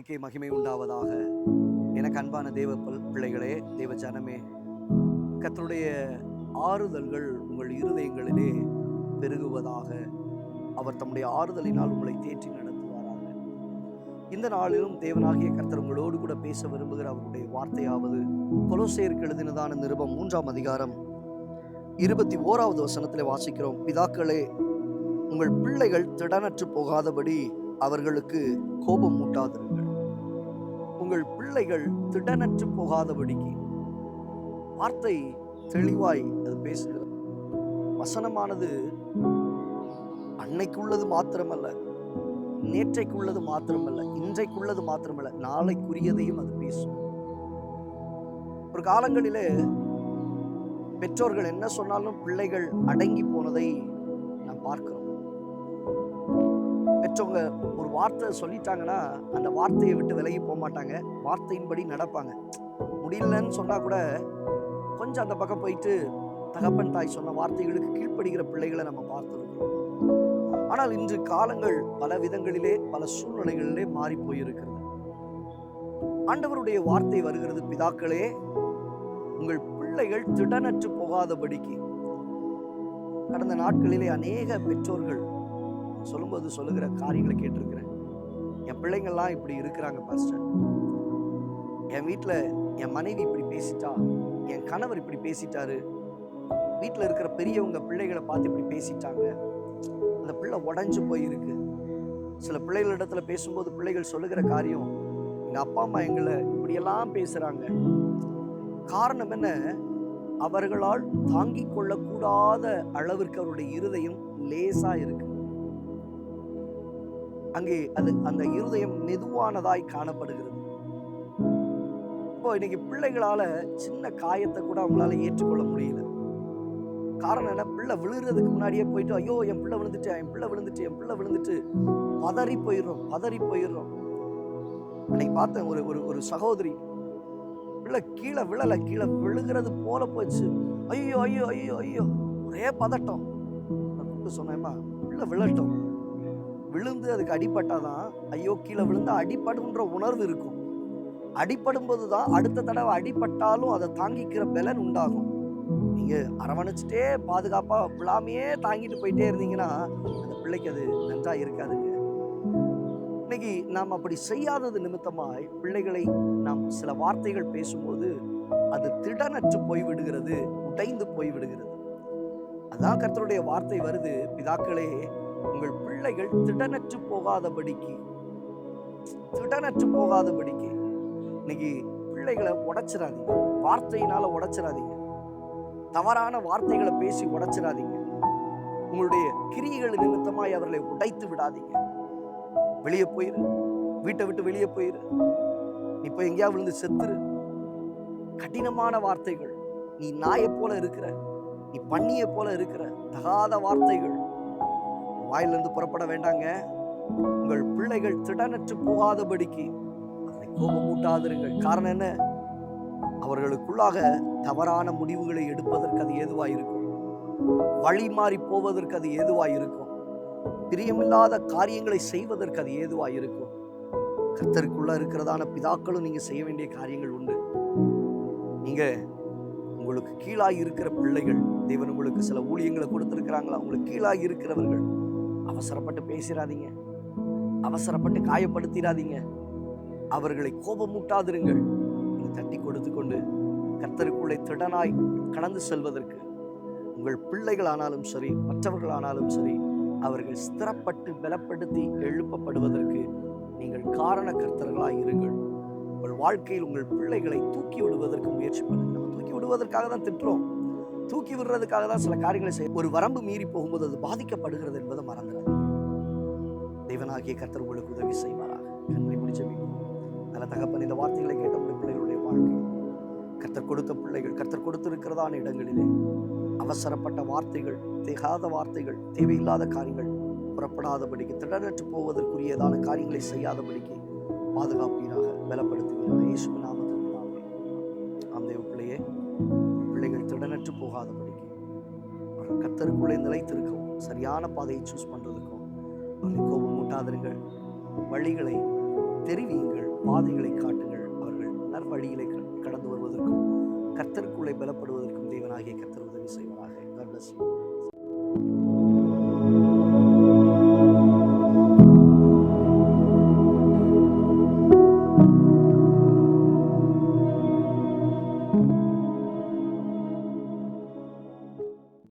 தேவனுக்கே மகிமை உண்டாவதாக. எனக்கு அன்பான தேவ பிள்ளைகளே, தேவ ஜனமே, கர்த்தருடைய ஆறுதல்கள் உங்கள் இருதயங்களிலே பெருகுவதாக. அவர் தம்முடைய ஆறுதலினால் உங்களை தேற்றி நடத்துவாராக. இந்த நாளிலும் தேவனாகிய கர்த்தர் உங்களோடு கூட பேச விரும்புகிற அவருடைய வார்த்தையாவது கொலோசையருக்கு எழுதினதான நிருபம் 3ஆம் அதிகாரம் 21வது வசனத்திலே வாசிக்கிறோம். பிதாக்களே, உங்கள் பிள்ளைகள் திடனற்று போகாதபடி அவர்களுக்கு கோபம் மூட்டாதிருங்கள். உங்கள் பிள்ளைகள் திடனற்று போகாதபடிக்கு. வார்த்தை தெளிவாய் அது பேசுகிறது. வசனமானது அன்னைக்குள்ளது மாத்திரமல்ல, நேற்றைக்குள்ளது மாத்திரமல்ல, இன்றைக்குள்ளது மாத்திரமல்ல, நாளைக்குரியதையும் அது பேசும். ஒரு காலங்களிலே பெற்றோர்கள் என்ன சொன்னாலும் பிள்ளைகள் அடங்கி போனதை நாம் பார்க்கிறோம். பெற்றவங்க ஒரு வார்த்தை சொல்லிட்டாங்கன்னா அந்த வார்த்தையை விட்டு விலகி போக மாட்டாங்க, வார்த்தையின்படி நடப்பாங்க. முடியலன்னு சொன்னா கூட கொஞ்சம் அந்த பக்கம் போயிட்டு தகப்பன் தாய் சொன்ன வார்த்தைகளுக்கு கீழ்ப்படுகிற பிள்ளைகளை நம்ம பார்த்துருக்கிறோம். ஆனால் இன்று காலங்கள் பல விதங்களிலே பல சூழ்நிலைகளிலே மாறி போயிருக்கிறது. ஆண்டவருடைய வார்த்தை வருகிறது, பிதாக்களே, உங்கள் பிள்ளைகள் திடனற்று போகாதபடிக்கு. கடந்த நாட்களிலே அநேக பெற்றோர்கள் சொல்லும்போது சொல்லுகிற காரியங்களை கேட்டிருக்கிறேன். என் பிள்ளைங்கள்லாம் இப்படி இருக்கிறாங்க பாஸ்டர், என் வீட்டில் என் மனைவி இப்படி பேசிட்டா, என் கணவர் இப்படி பேசிட்டாரு, வீட்டில் இருக்கிற பெரியவங்க பிள்ளைகளை பார்த்து இப்படி பேசிட்டாங்க, அந்த பிள்ளை உடஞ்சு போயிருக்கு. சில பிள்ளைகளிடத்துல பேசும்போது பிள்ளைகள் சொல்லுகிற காரியம், எங்கள் அப்பா அம்மா எங்களை இப்படியெல்லாம் பேசுகிறாங்க. காரணம் என்ன? அவர்களால் தாங்கிக் கொள்ளக்கூடாத அளவிற்கு அவருடைய இருதயம் லேசா இருக்கு. அங்கே அந்த இருதயம் மெதுவானதாய் காணப்படுகிறது. இப்போ இன்னைக்கு பிள்ளைகளால சின்ன காயத்தை கூட அவங்களால ஏற்றுக்கொள்ள முடியல. காரணம் என்ன? பிள்ளை விழுறதுக்கு முன்னாடியே போயிட்டு, ஐயோ என் பிள்ளை விழுந்துட்டு, என் பிள்ளை விழுந்துட்டு, என் பிள்ளை விழுந்துட்டு பதறி போயிடுறோம். அன்னைக்கு பார்த்தேன் ஒரு சகோதரி, பிள்ளை கீழே விழல, கீழே விழுகிறது போல போச்சு. ஐயோ ஐயோ ஐயோ ஐயோ, ஒரே பதட்டம். கூப்பிட்டு சொன்னேம்மா, பிள்ளை விழட்டும், விழுந்து அதுக்கு அடிபட்டாதான், ஐயோ கீழே விழுந்தா அடிபடுன்ற உணர்வு இருக்கும். அடிபடும் போதுதான் அடுத்த தடவை அடிபட்டாலும் அதை தாங்கிக்கிற பலன் உண்டாகும். நீங்க அரவணைச்சிட்டே பாதுகாப்பா விழாமையே தாங்கிட்டு போயிட்டே இருந்தீங்கன்னா அந்த பிள்ளைக்கு அது நன்றா இருக்காதுங்க. இன்னைக்கு நாம் அப்படி செய்யாதது நிமித்தமாய் பிள்ளைகளை நாம் சில வார்த்தைகள் பேசும்போது அது திடனற்று போய்விடுகிறது, உடைந்து போய்விடுகிறது. அதான் கர்த்தருடைய வார்த்தை வருது, பிதாக்களே, உங்கள் பிள்ளைகள் திடனற்று போகாதபடிக்கு. இன்னைக்கு பிள்ளைகளை உடைச்சிடாதீங்க, வார்த்தையினால உடைச்சிடாதீங்க, தவறான வார்த்தைகளை பேசி உடைச்சிடாதீங்க. உங்களுடைய கிரியைகள் நிமித்தமாய் அவர்களை உடைத்து விடாதீங்க. வெளியே போயிரு, வீட்டை விட்டு வெளியே போயிரு, நீ போய் எங்கேயா விழுந்து செத்துரு. கடினமான வார்த்தைகள், நீ நாயை போல இருக்கிற, நீ பன்னியை போல இருக்கிற தகாத வார்த்தைகள் வாயிலிருந்து புறப்பட வேண்டாங்க. உங்கள் பிள்ளைகள் திடனற்று போகாதபடிக்கு அவரை கோபம் மூட்டாதிருங்கள். காரணம் என்ன? அவர்களுக்குள்ளாக தவறான முடிவுகளை எடுப்பதற்கு அது ஏதுவாயிருக்கும், வழி மாறி போவதற்கு அது ஏதுவாயிருக்கும், பிரியமில்லாத காரியங்களை செய்வதற்கு அது ஏதுவாயிருக்கும். கர்த்தருக்குள்ள இருக்கிறதான பிதாக்களும் நீங்க செய்ய வேண்டிய காரியங்கள் உண்டு. நீங்க உங்களுக்கு கீழாகி இருக்கிற பிள்ளைகள், தேவன் உங்களுக்கு சில ஊழியங்களை கொடுத்திருக்கிறாங்களா, உங்களுக்கு கீழாகி இருக்கிறவர்கள் அவசரப்பட்டு பேசிடாதீங்க, அவசரப்பட்டு காயப்படுத்திடாதீங்க, அவர்களை கோபமூட்டாதிருங்கள். நீங்க தட்டி கொடுத்து கொண்டு கர்த்தருக்குள்ளே திடனாய் கடந்து செல்வதற்கு உங்கள் பிள்ளைகளானாலும் சரி, மற்றவர்களானாலும் சரி, அவர்கள் ஸ்திரப்பட்டு பலப்படுத்தி எழுப்பப்படுவதற்கு நீங்கள் காரண கர்த்தர்களாய் இருங்கள். உங்கள் வாழ்க்கையில் உங்கள் பிள்ளைகளை தூக்கி விடுவதற்கு முயற்சி பண்ணுங்க. நம்ம தூக்கி விடுவதற்காக தான் திட்டுறோம், தூக்கி விடுறதுக்காக தான் சில காரியங்களை செய்ய. ஒரு வரம்பு மீறி போகும்போது அது பாதிக்கப்படுகிறது என்பதை மறந்துடாதீங்க. தேவனாகிய கர்த்தர் உங்களுக்கு உதவி செய்வாராக. கண்களை முடிச்ச நல்ல தகப்பன், இந்த வார்த்தைகளை கேட்ட உங்களுடைய பிள்ளைகளுடைய வாழ்க்கை, கர்த்தர் கொடுத்த பிள்ளைகள், கர்த்தர் கொடுத்திருக்கிறதான இடங்களிலே அவசரப்பட்ட வார்த்தைகள், திகாத வார்த்தைகள், தேவையில்லாத காரியங்கள் புறப்படாதபடிக்கு, திடனற்று போவதற்குரியதான காரியங்களை செய்யாதபடிக்கு பாதுகாப்பீராக, பலப்படுத்துவீராக. இயேசுவின் நாமத்தில் ஆம். தேவ பிள்ளையே, பிள்ளைகள் திடனற்று போகாதபடிக்கு அவர்கள் கர்த்தருக்குள்ளே நிலைத்திருக்கவும், சரியான பாதையை சூஸ் பண்றதுக்கும் அவர்களை கோபம் மூட்டாதிருங்கள். வழிகளை தெரிவியுங்கள், பாதைகளை காட்டுங்கள். அவர்கள் நற்வழியிலே கடந்து வருவதற்கும் கர்த்தருக்குள்ளே பலப்படுவதற்கும் தேவனாகிய கர்த்தர் உதவி செய்வாராக. God bless you.